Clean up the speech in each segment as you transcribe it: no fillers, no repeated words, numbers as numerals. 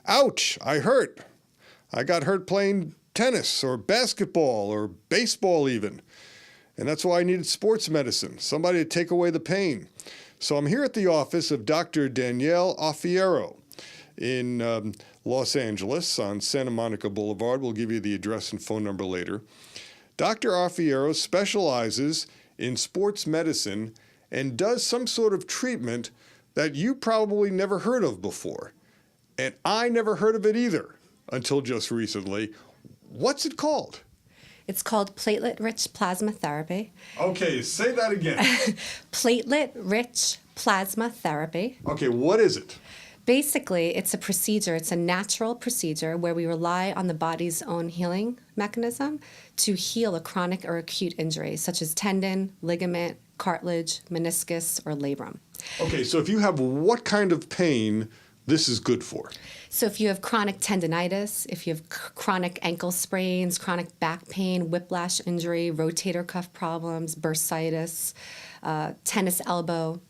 ouch, I hurt. I got hurt playing tennis or basketball or baseball even. And that's why I needed sports medicine, somebody to take away the pain. So I'm here at the office of Dr. Danielle Alfiero in Los Angeles on Santa Monica Boulevard. We'll give you the address and phone number later. Dr. Alfiero specializes in sports medicine and does some sort of treatment that you probably never heard of before. And I never heard of it either until just recently. What's it called? It's called platelet-rich plasma therapy. Okay, say that again. Platelet-rich plasma therapy. Okay, what is it? Basically, it's a procedure. It's a natural procedure where we rely on the body's own healing mechanism to heal a chronic or acute injury, such as tendon, ligament, cartilage, meniscus, or labrum. Okay, so if you have what kind of pain this is good for? So if you have chronic tendinitis, if you have chronic ankle sprains, chronic back pain, whiplash injury, rotator cuff problems, bursitis, tennis elbow,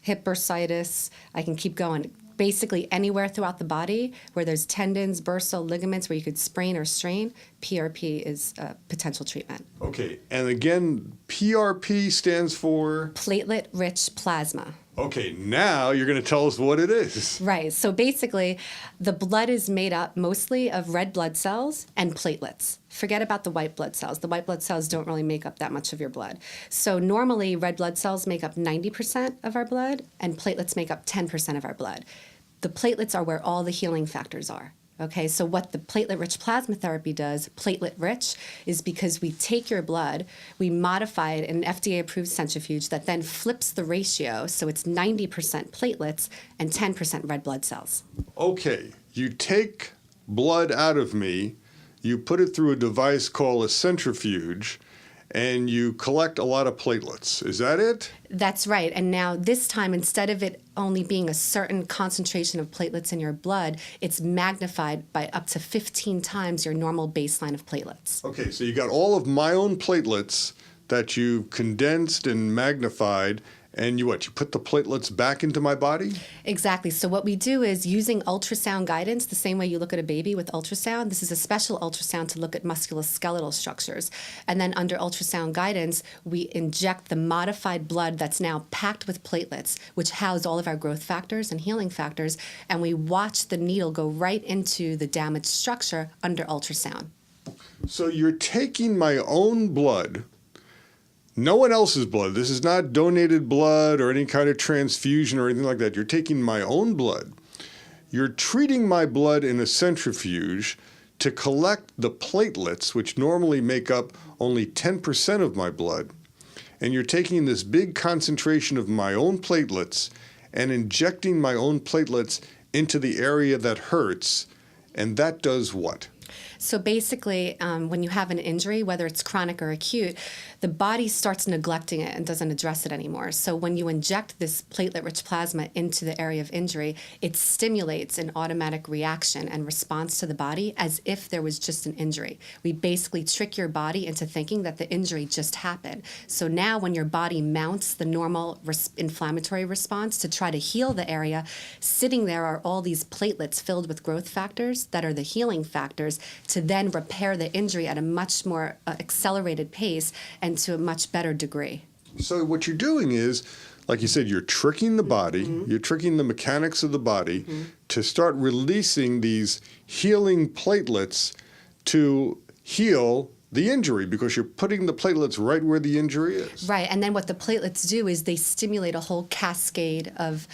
hip bursitis, I can keep going. Basically anywhere throughout the body where there's tendons, bursa, ligaments where you could sprain or strain, PRP is a potential treatment. Okay, and again, PRP stands for? Platelet-rich plasma. Okay, now you're going to tell us what it is. Right. So basically, the blood is made up mostly of red blood cells and platelets. Forget about the white blood cells. The white blood cells don't really make up that much of your blood. So normally, red blood cells make up 90% of our blood, and platelets make up 10% of our blood. The platelets are where all the healing factors are. Okay, so what the platelet-rich plasma therapy does, platelet-rich, is because we take your blood, we modify it in an FDA-approved centrifuge that then flips the ratio, so it's 90% platelets and 10% red blood cells. Okay, you take blood out of me, you put it through a device called a centrifuge, and you collect a lot of platelets. Is that it? That's right. And now this time, instead of it only being a certain concentration of platelets in your blood, it's magnified by up to 15 times your normal baseline of platelets. Okay, so you got all of my own platelets that you condensed and magnified, and you put the platelets back into my body? Exactly. So what we do is using ultrasound guidance, the same way you look at a baby with ultrasound. This is a special ultrasound to look at musculoskeletal structures. And then under ultrasound guidance, we inject the modified blood that's now packed with platelets, which house all of our growth factors and healing factors, and we watch the needle go right into the damaged structure under ultrasound. So you're taking my own blood, no one else's blood. This is not donated blood or any kind of transfusion or anything like that. You're taking my own blood. You're treating my blood in a centrifuge to collect the platelets, which normally make up only 10% of my blood. And you're taking this big concentration of my own platelets and injecting my own platelets into the area that hurts. And that does what? So basically, when you have an injury, whether it's chronic or acute, the body starts neglecting it and doesn't address it anymore. So when you inject this platelet-rich plasma into the area of injury, it stimulates an automatic reaction and response to the body as if there was just an injury. We basically trick your body into thinking that the injury just happened. So now when your body mounts the normal inflammatory response to try to heal the area, sitting there are all these platelets filled with growth factors that are the healing factors to then repair the injury at a much more accelerated pace and to a much better degree. So what you're doing is, like you said, you're tricking the body, you're tricking the mechanics of the body to start releasing these healing platelets to heal the injury, because you're putting the platelets right where the injury is. Right, and then what the platelets do is they stimulate a whole cascade of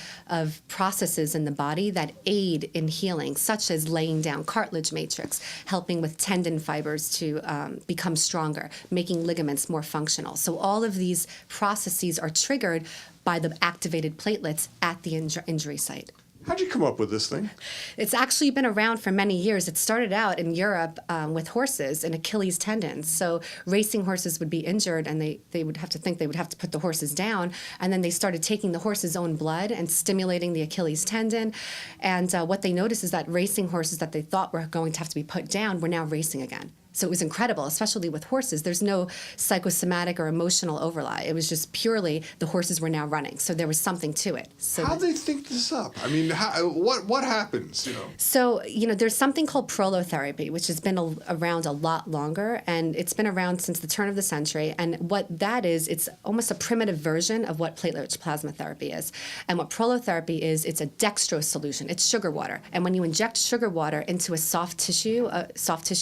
processes in the body that aid in healing, such as laying down cartilage matrix, helping with tendon fibers to become stronger, making ligaments more functional. So all of these processes are triggered by the activated platelets at the injury site. How'd you come up with this thing? It's actually been around for many years. It started out in Europe with horses and Achilles tendons. So racing horses would be injured and they would have to think they would have to put the horses down. And then they started taking the horse's own blood and stimulating the Achilles tendon. And what they noticed is that racing horses that they thought were going to have to be put down were now racing again. So it was incredible, especially with horses. There's no psychosomatic or emotional overlay. It was just purely the horses were now running. So there was something to it. So How'd they think this up? I mean, what happens, So, there's something called prolotherapy, which has been around a lot longer, and it's been around since the turn of the century. And what that is, it's almost a primitive version of what platelet-rich plasma therapy is. And what prolotherapy is, it's a dextrose solution. It's sugar water. And when you inject sugar water into a soft tissue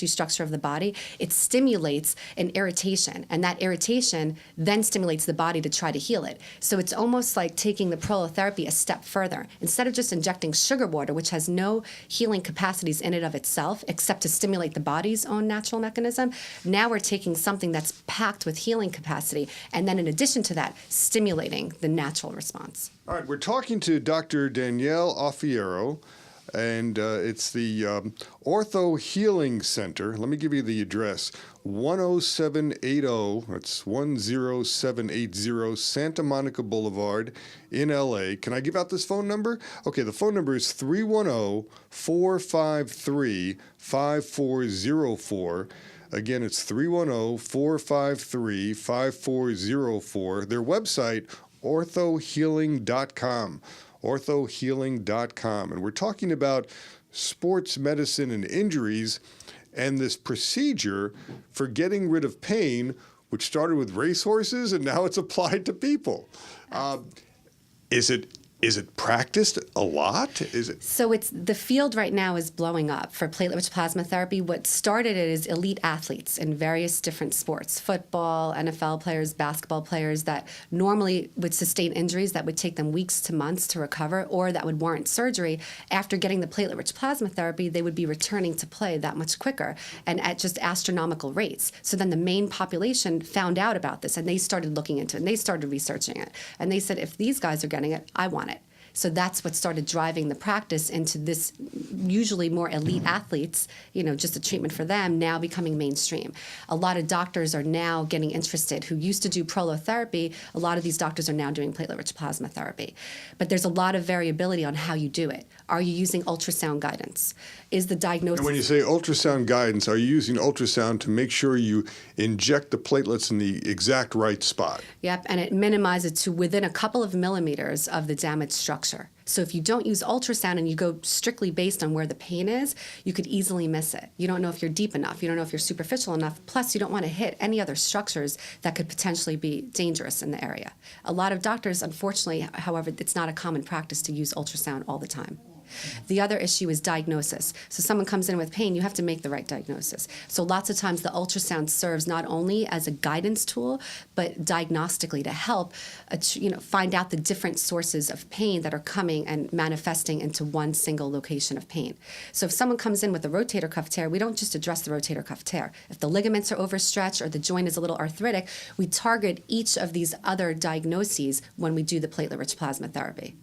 structure of the body, it stimulates an irritation, and that irritation then stimulates the body to try to heal it. So it's almost like taking the prolotherapy a step further. Instead of just injecting sugar water, which has no healing capacities in and of itself, except to stimulate the body's own natural mechanism, now we're taking something that's packed with healing capacity, and then in addition to that, stimulating the natural response. All right, we're talking to Dr. Danielle Offiero, and it's the OrthoHealing Center. Let me give you the address: 10780. That's 10780 Santa Monica Boulevard in LA. Can I give out this phone number? Okay, the phone number is 310-453-5404. Again, it's 310-453-5404. Their website, orthohealing.com. orthohealing.com. And we're talking about sports medicine and injuries and this procedure for getting rid of pain, which started with racehorses and now it's applied to people. Is it practiced a lot? So it's the field right now is blowing up for platelet-rich plasma therapy. What started it is elite athletes in various different sports: football, NFL players, basketball players that normally would sustain injuries that would take them weeks to months to recover, or that would warrant surgery. After getting the platelet-rich plasma therapy, they would be returning to play that much quicker and at just astronomical rates. So then the main population found out about this, and they started looking into it, and they started researching it. And they said, if these guys are getting it, I want it. So that's what started driving the practice into this usually more elite athletes, just a treatment for them, now becoming mainstream. A lot of doctors are now getting interested who used to do prolotherapy. A lot of these doctors are now doing platelet-rich plasma therapy. But there's a lot of variability on how you do it. Are you using ultrasound guidance? Is the diagnosis... And when you say ultrasound guidance, are you using ultrasound to make sure you inject the platelets in the exact right spot? Yep, and it minimizes to within a couple of millimeters of the damaged structure. So if you don't use ultrasound and you go strictly based on where the pain is, you could easily miss it. You don't know if you're deep enough. You don't know if you're superficial enough. Plus, you don't want to hit any other structures that could potentially be dangerous in the area. A lot of doctors, unfortunately, however, it's not a common practice to use ultrasound all the time. The other issue is diagnosis. So someone comes in with pain, you have to make the right diagnosis. So lots of times the ultrasound serves not only as a guidance tool, but diagnostically to help find out the different sources of pain that are coming and manifesting into one single location of pain. So if someone comes in with a rotator cuff tear, we don't just address the rotator cuff tear. If the ligaments are overstretched or the joint is a little arthritic, we target each of these other diagnoses when we do the platelet-rich plasma therapy.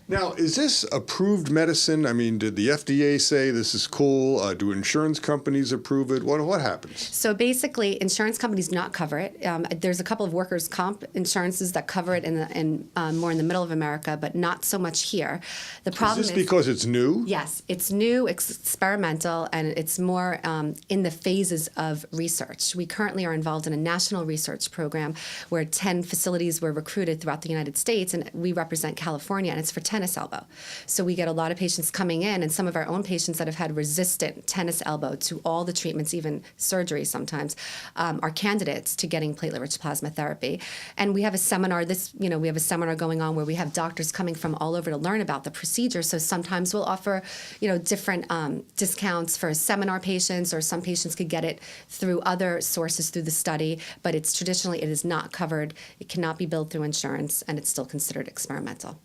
Now, is this approved medicine? I mean, did the FDA say this is cool? Do insurance companies approve it? What happens? So basically, insurance companies do not cover it. There's a couple of workers' comp insurances that cover it in more in the middle of America, but not so much here. The problem is because it's new? Yes, it's new, experimental, and it's more in the phases of research. We currently are involved in a national research program where 10 facilities were recruited throughout the United States, and we represent California, and it's for tennis elbow. So we get a lot of patients coming in, and some of our own patients that have had resistant tennis elbow to all the treatments, even surgery sometimes, are candidates to getting platelet-rich plasma therapy. And we have a seminar. We have a seminar going on where we have doctors coming from all over to learn about the procedure. So sometimes we'll offer, different discounts for seminar patients, or some patients could get it through other sources through the study. But it is not covered. It cannot be billed through insurance, and it's still considered experimental.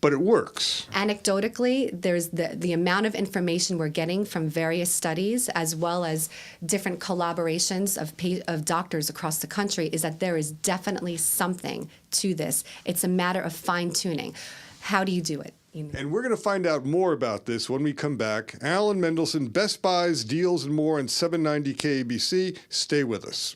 But it works. Anecdotally, there's the amount of information we're getting from various studies, as well as different collaborations of doctors across the country, is that there is definitely something to this. It's a matter of fine-tuning. How do you do it? And we're going to find out more about this when we come back. Alan Mendelson, Best Buys, Deals, and more on 790 KABC. Stay with us.